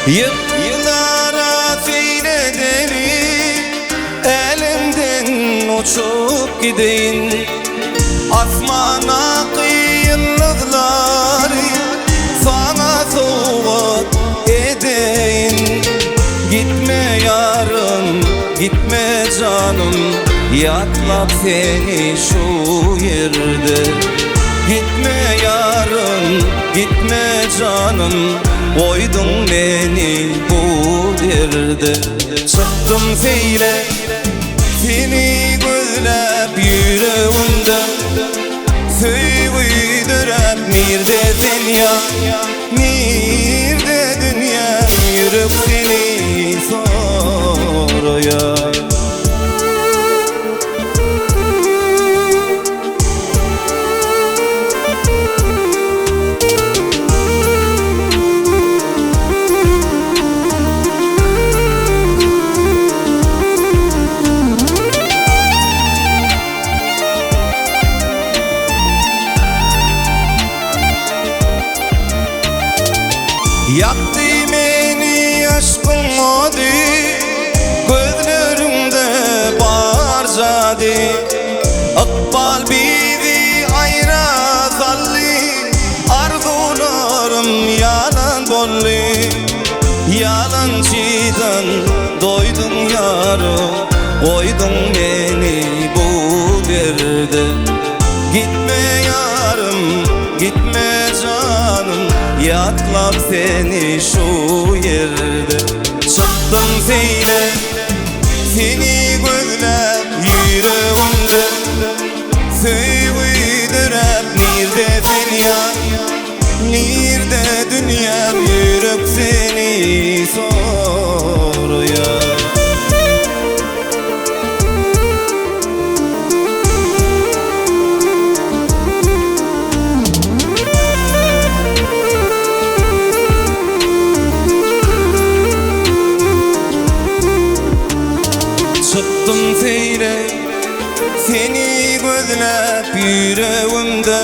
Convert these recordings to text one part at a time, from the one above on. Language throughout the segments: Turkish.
Yıllara seyredelim, elimden uçup gideyin. Asmana yıldızları sana soğuk edeyin. Gitme yarım, gitme canım, yaklap seni şu yerde. Gitme yarım, gitme canım, koydun beni bu yerde. Çıktım feyle, seni gözlep yüreğimde. Söğüdürep neredesin ya, nerede dünya, yürek seni soruyor. Yaktı beni aşkın adı, gözlerimde barcadı. Akbal bizi ayra sallı, arzularım yalan bollu. Yalancıdan doydum yarım, koydun beni bu derde. Gitme yarım, gitme canım, yaklap seni şu yerde. Çıktım seyle, seni gözlep yüreğimde. Söğüdürep neredesin ya, nerede dünya, yürek seni soruyor. Çıktım seyle, seni gözlep yüreğimde.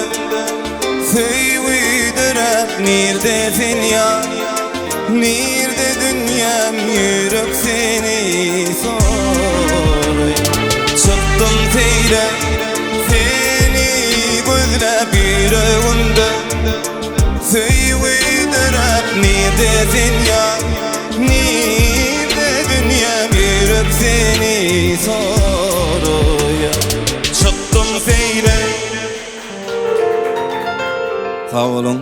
Söğüdürep neredesin ya, nerede dünyam, yürek seni soruyor. Çıktım seyle, seni gözlep yüreğimde. Söğüdürep neredesin ya, nerede dünyam, yürek seni soruyor. Çıktım seyle. Sağ olun.